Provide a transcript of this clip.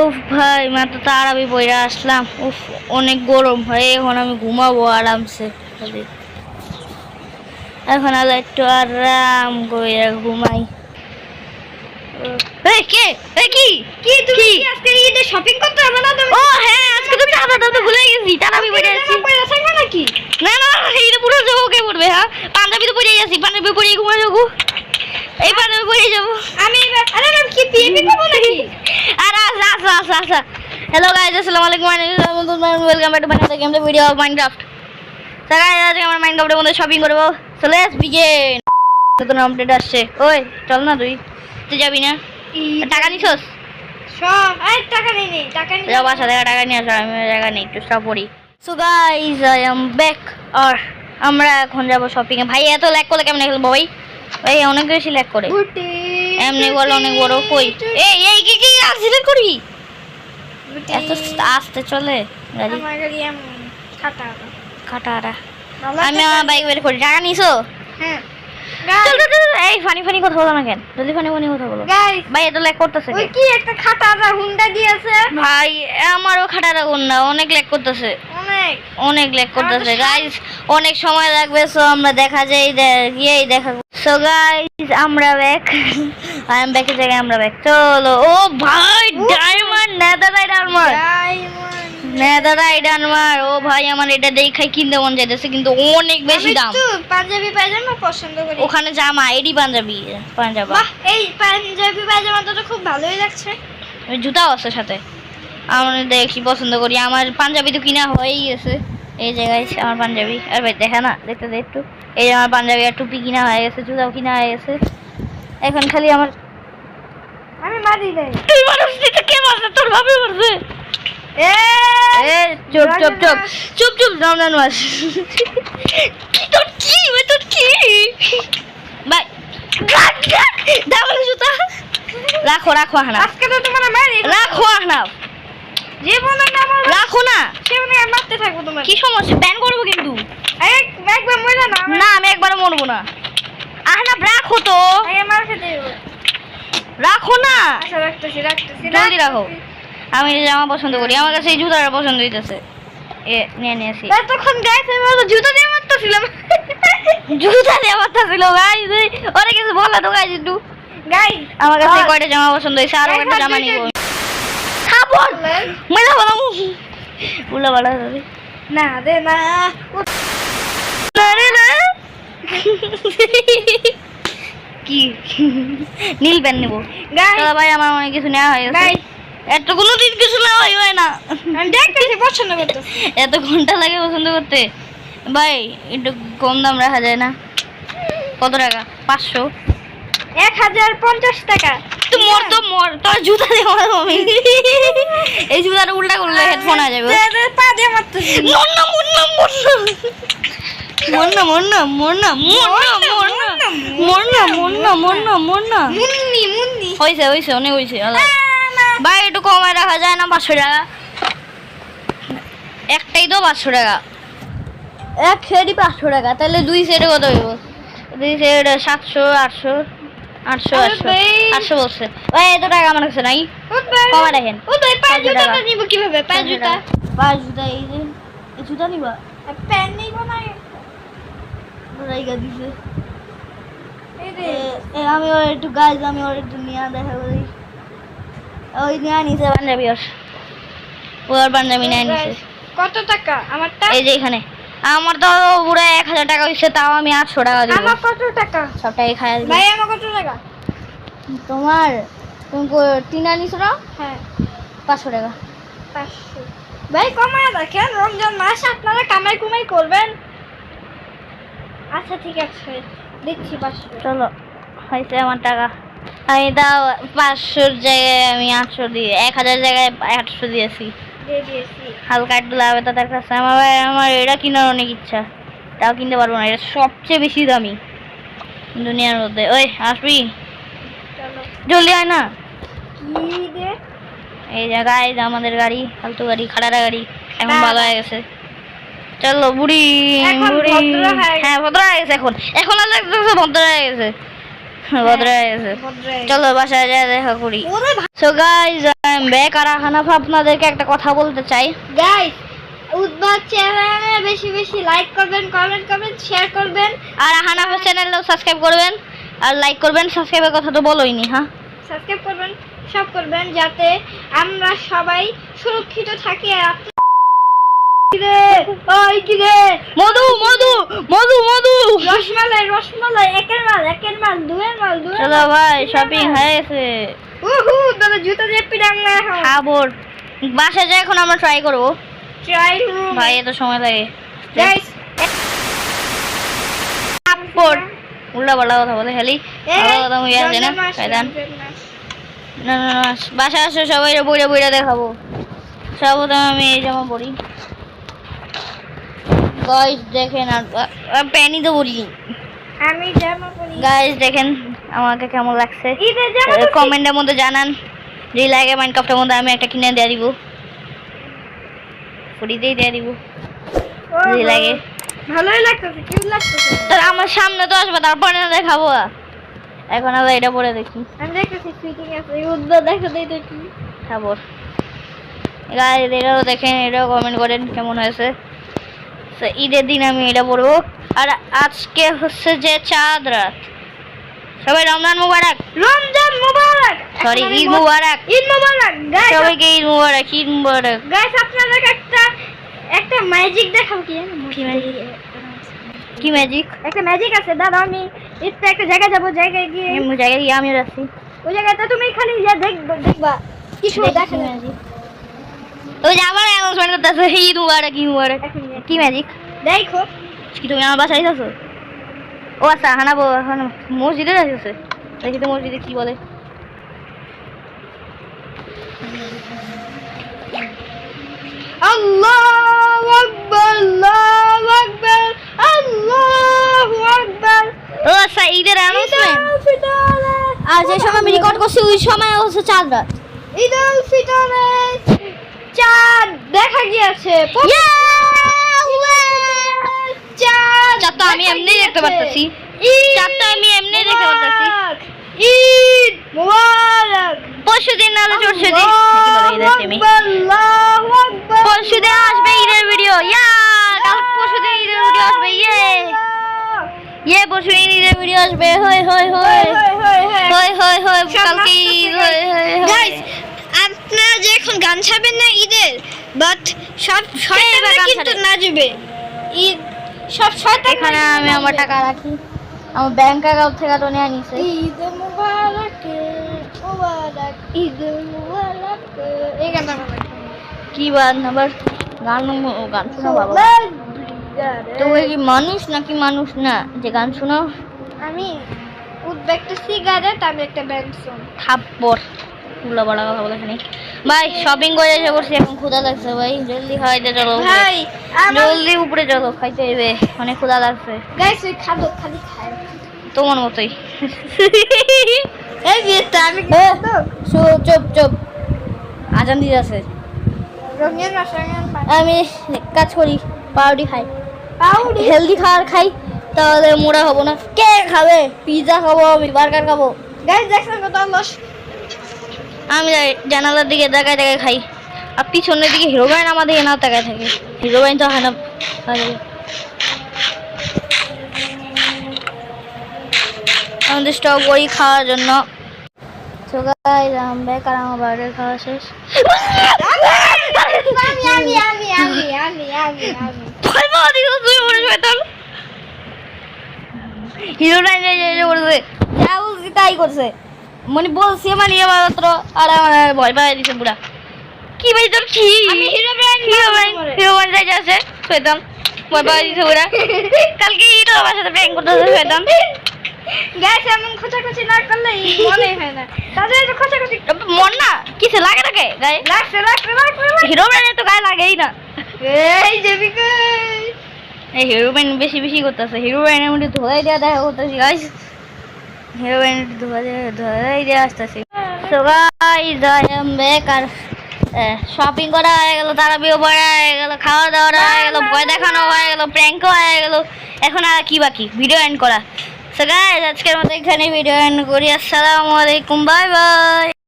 উফ ভাই মাত্র তাড়াতাড়ি বইরা আসলাম। উফ অনেক গরম ভাই, এখন আমি ঘুমাবো আরামসে। এখন আলো একটু আরাম করে ঘুমাই। এই কে কি কি তুমি কি আজকে ঈদে শপিং করতে হবে না তুমি? ও হ্যাঁ আজকে তো চাঁদা দাও, ভুলে গেছি। তাড়াতাড়ি বইরা আছি। নাকি না না এইটা পুরো যাবো কে পড়বে? হ্যাঁ পাঞ্জাবি তো পরে আছি, পাঞ্জাবি পরে ঘুমা যাবো। এই পাঞ্জাবি পরে যাবো আমি। আরে আমি কি পিএপি করব নাকি? আরে আচ্ছা। হ্যালো গাইস, আসসালামু আলাইকুম। Welcome back to my game video of Minecraft. তো গাইস আজকে আমরা মাইনক্রাফটের মধ্যে শপিং করব। So let's begin. নতুন আপডেট আসছে। ওই চল না, তুই যাবি না? টাকা নিছস? সব এই টাকা নেই টাকা নেই। যাও বাসা থেকে টাকা নিয়ে আসো, আমি টাকা নেই, একটু সব পড়ি। So guys I am back. আর আমরা এখন যাব শপিং এ। ভাই এত ল্যাগ করলে কেমন খেলবো ভাই? ভাই অনেক বেশি ল্যাগ করে। এমনি বল অনেক বড় কই। এই কি সিলেক্ট করবি? এত আস্তে চলে গাড়ি। আমার গাড়ি এমন খাটারা। আমি আমার বাইক বের করি। টাকা নিছো? হ্যাঁ চল এই ফানি কথা বলো না কেন? জলদি ফানি কথা বলো। গাইস ভাই এত ল্যাগ করতেছে ওই কি একটা খাটারা হুন্ডা দিয়েছে ভাই। আমারও খাটারা গুন্ডা অনেক ল্যাগ করতেছে, অনেক ল্যাগ করতেছে গাইস। অনেক সময় লাগবে। সো আমরা দেখা যায় গিয়েই দেখা। সো গাইস আমরা ব্যাক। আই এম ব্যাক এর জায়গায় আমরা ব্যাক। চলো। ও ভাই ডায়মন্ড নেদাররাইট আর্মার। ও ভাই আমার এটা দেখাই কিনতে মন যাইতেছে, কিন্তু অনেক বেশি দাম। আমি পাঞ্জাবি পায়জামা পছন্দ করি। ওখানে জামা এডি পাঞ্জাবি। বাহ এই পাঞ্জাবি পায়জামাটা তো খুব ভালোই লাগছে। জুতাও আছে সাথে। আমি দেখি পছন্দ করি। আমার পাঞ্জাবি তো কিনা হয়েই গেছে। এই জায়গায় আমার পাঞ্জাবি। আর ভাই দেখা না, দেখতে দে একটু। এই যে আমার পাঞ্জাবি আর টুপি কিনা হয়ে গেছে, জুতাও কিনা হয়ে গেছে। এখন খালি আমার আমি মারি নাই। তুই মানুষ দিতে কে মারছে? তোর ভাবে মারছে। চুপ জানানো আছে। তোর কি ভাই ডাবল জুতা রাখো হানা। আজকে তো তোমার মারি রাখো হানা। জীবনে না আমার রাখো না, জীবনে মারতে থাকবো তোমার। কি সমস্যা? ব্যান করবো কিন্তু। একবার মরে না। না আমি একবারও মরবো না। আহনা রাখো তো। মার খেতে রাখো না। আচ্ছা রাখতেছি জলদি রাখো। আমি জামা পছন্দ করি, আমার কাছে এই জুতাটা পছন্দ হইতেছে। নিয়েছি তখন গাইস আমি জুতা দিয়ে মারতেছিলাম। গাইস ওরে কিছু বলা তো গাইস একটু। গাইস আমার কাছে কয়টা জামা পছন্দ হয়েছে, আরো একটা জামা নিব। খাবো মজা বানাবো। উল্লা বাড়া না দে না কি নীল প্যান নেবো ভাই। আমার অনেক কিছু নেওয়া হয়ে গেছে। এত কোনোদিন কিছু নেওয়া হয় না। দেখতেছি পছন্দ করতে। এত ঘন্টা লাগে পছন্দ করতে ভাই। একটু কম দাম রাখা যায় না? কত টাকা? 500? 1050 টাকা। মর তোর জুতা দিয়ে মারবো আমি। এই জুতাটা উল্টা করলে হেডফোন হয়ে যাবে। পা দিয়ে মারতেছি। মুন্নি হয়েছে অনেক হয়েছে ভাই। একটু কমায় রাখা যায় না? 500 টাকা একটাই তো। 500 টাকা এক সেটই 500 টাকা। তাহলে 2 সেটে কত হইব? 2 সেট 700 800 বলছে ভাই। এত টাকা আমার কাছে নাই, কমায় রাখেন। পায়ে জুতাটা নিব কিভাবে? পায়ে জুতা এই যে এই জুতা নিবা? প্যান নিব না। রাইগা দিছে। এই রে আমি ওর একটু গাইজ, আমি ওর একটু নিয়ে দেখা করি। ওই নিয়ে নিছে পাঞ্জাবি। ওর পাঞ্জাবি নিয়ে নিছে। কত টাকা আমারটা? এই যে এখানে আমার তো পুরো 1000 টাকা হইছে, তাও আমি 800 টাকা দিব। আমার কত টাকা? সবটাই খাই দিই ভাই। আমার কত টাকা? তুমি টিনা নিছো না? হ্যাঁ 500 টাকা। 500 ভাই কমায় রাখেন। রমজান মাস আপনারা কামাই কুমাই করবেন। আচ্ছা ঠিক আছে দিচ্ছি 500। চলো হয়েছে আমার টাকা। আমি তাও 500 জায়গায় আমি 800 দিয়ে 1000 জায়গায় 800 দিয়েছি। হালকা একটু লাভ তাদের কাছে। আমার এটা কেনার অনেক ইচ্ছা, তাও কিনতে পারবো না। এটা সবচেয়ে বেশি দামি দুনিয়ার মধ্যে। ওই আসবি জলদি হয় না? এই জায়গায় আমাদের গাড়ি ফালতু গাড়ি, খাড়ারা গাড়ি এখন ভালো হয়ে গেছে। চলো বুড়ি। হ্যাঁ ভদ্র হয়ে গেছে। এখন আর লাগতেছে ভদ্র হয়ে গেছে। বদরা গেছে। চলো বাসায় যা দেখা করি। So guys I am back. আর হানাফ আপনাদেরকে একটা কথা বলতে চাই। গাইস উদ্বাদ চ্যানেলে বেশি বেশি লাইক করবেন, কমেন্ট করবেন, শেয়ার করবেন, আর হানাফের চ্যানেলও সাবস্ক্রাইব করবেন আর লাইক করবেন। সাবস্ক্রাইবের কথা তো বলোইনি। হ্যাঁ, সাবস্ক্রাইব করবেন, সব করবেন যাতে আমরা সবাই সুরক্ষিত থাকি। আর মধু মধু মধু মধু রসমালাই রসমালাই, একের মাল দুয়ের মাল চলো ভাই, শপিং হয়ে গেছে। দাদা জুতো দিয়ে পিটাং না এখন। খাবো বাসায় যাই, এখন আমরা ট্রাই করবো। ট্রাই রুম ভাই এত সময় লাগে। গাইস উল্টা পাল্টা কথা বলে খালি, ভালো কথা হয়ে আসে না। কায়দান না না না, বাসায় আসো সবাই, বইটা বইটা দেখাবো। সর্বপ্রথম আমি এই জামা পরি। গাইস দেখেন, আর প্যান্টই তো বলি। আমি জামা পরি। গাইস দেখেন আমাকে কেমন লাগছে, ঈদের জামা কমেন্টের মধ্যে জানান। যদি লাগে মাইনক্রাফটের মধ্যে আমি একটা কিনে দিয়ে দিব, ফ্রিতেই দিয়ে দিব যদি লাগে। ভালোই লাগতেছে, কিউট লাগতেছে। তো আমার সামনে তো আসবে, তারপরে না দেখাবো। এখন আবার এটা পরে দেখি। আমি দেখতেছি ফিটিং আছে, উদ্বাদ দেখা দেই দেখি। খাবো গাইস, এটাও দেখেন, এটাও কমেন্ট করেন কেমন হয়েছে। তো ঈদের দিন আমি এটা পরবো। আর আজকে হচ্ছে যে চাঁদ রাত। সবাই রমজান মুবারক। রমজান মুবারক। সরি, ঈদ মুবারক। ঈদ মুবারক গাইস। সবাইকে ঈদ মুবারক, ঈদ মুবারক। গাইস আপনাদেরকে একটা ম্যাজিক দেখাবো। কি ম্যাজিক? কি ম্যাজিক? একটা ম্যাজিক আছে দাদা। আমি একটু একটা জায়গায় যাবো, জায়গায় গিয়ে আমি জায়গায় গিয়ে আমিও যাচ্ছি। ওই জায়গাটা তুমি খালি যা দেখবা কি সুন্দর দেখে ম্যাজিক। ওই যে আবার অ্যানাউন্সমেন্ট করতেছে ঈদ মুবারক, ঈদ মুবারক। কি ম্যাজিক? দেখো। কি তুমি আমার বাসায় যাচ্ছো? ও আচ্ছা, হানাবো এখন মসজিদে যাচ্ছে। দেখি তো মসজিদে কি বলে। আল্লাহু আকবার, আল্লাহু আকবার, আল্লাহু আকবার। ও আচ্ছা, ঈদের অ্যানাউন্সমেন্ট। ফিতরে আর যে সময় আমি রেকর্ড করছি ওই সময় হচ্ছে চাঁদ রাত। ঈদুল ফিতরে চাঁদ দেখা গিয়েছে। চাঁদটা আমি এমনি দেখতে পাচ্ছি। চাঁদটা আমি এমনি দেখতে পাচ্ছি। ঈদ মুবারক। পরশুদিন নাহলে চরশুদিন আল্লাহু আকবার। পরশুদিন আসবে ঈদের ভিডিও। কাল পরশুদিন ঈদের ভিডিও আসবে। পরশুদিন ঈদের ভিডিও আসবে। হয় হয় হয় হয় হয় হয় কালকে ঈদ। হয় হয় গাইস আপনারা যে এখন গান ছাড়বেন না ঈদের, বাট সব শয়তানরা গান কিন্তু ছাড়ে? নাচবে। ঈদ সব শয়তান। এখানে আমি আমার টাকা রাখি, আমার ব্যাংক অ্যাকাউন্ট থেকে তো নিয়ে নিছে। ঈদ মুবারক মুবারক ঈদ মুবারক। এই গানটা ভালো লাগে। কি বাদ আবার গান গান শোনা ভালো। তো ওই কি মানুষ নাকি মানুষ না যে গান শোনো? আমি উদ্বে একটা সিগারেট, আমি একটা ব্যান্ডসন। থাপ্পড় উল্লা বড় কথা বলে এখানে। ভাই শপিং করে এসে করছি, এখন ক্ষুধা লাগছে ভাই, জলদি খাইতে চলো ভাই জলদি উপরে চলো, খাইতে হইবে, অনেক ক্ষুধা লাগছে। গাইস ওই খাদো খালি খায় তোমার মতোই। এই বিয়েটা আমি চুপ চুপ, আজান দিয়ে আছে। রঙিন রসায়ন আমি কাজ করি, পাউডি খাই, পাউডি হেলদি খাবার খাই, তাহলে মোড়া হবো না। কে খাবে? পিৎজা খাবো, আমি বার্গার খাবো। গাইস দেখছেন কত লস। আমি জানালার দিকে তাকায় তাকায় খাই, আর পিছনের দিকে হিরো বাইন আমাদের এনাও তাকায় থাকে। হিরো বাইন তো হয় না। আমাদের স্ট্রবেরি খাওয়ার জন্য। তো গাইস আমি ব্যাক, আর আমার বার্গার খাওয়া শেষ। হিরো বাইন তাই করছে, মানে বলছি মানে মাত্র, আর আমার ভয় পাই দিছে পুরা। কি ভাই তোর কি? আমি হিরো ব্র্যান্ড হিরো বাইন যাই আছে শয়তান, ভয় পাই দিছে পুরা। কালকে হিরো আমার সাথে প্র্যাঙ্ক করতেছে শয়তান। গাইস এমন খোঁচাখুচি না করলে মনে হয় না। তাদের একটু খোঁচাখুচি মন না কিছু লাগে না, গায়ে লাগছে লাগছে লাগছে। হিরো ব্র্যান্ডের তো গায়ে লাগেই না। এই জেবিকা এই হিরো ব্র্যান্ড বেশি বেশি করতেছে। হিরো ব্র্যান্ডের মধ্যে ধোয়াই দেওয়া দেখা করতেছি গাইস। হিরো ব্র্যান্ড ধোয়াই দেওয়া আসতেছি। So guys I am back. আর শপিং করা হয়ে গেল, তারাবিও পড়া হয়ে গেল, খাওয়া দাওয়া হয়ে গেল, ভয় দেখানো হয়ে গেল, প্র্যাঙ্কও হয়ে গেল। এখন আর কি বাকি? ভিডিও এন্ড করা। সো গাইস আজকের মতো এখানে ভিডিও এন্ড করি। আসসালামু আলাইকুম, বাই বাই।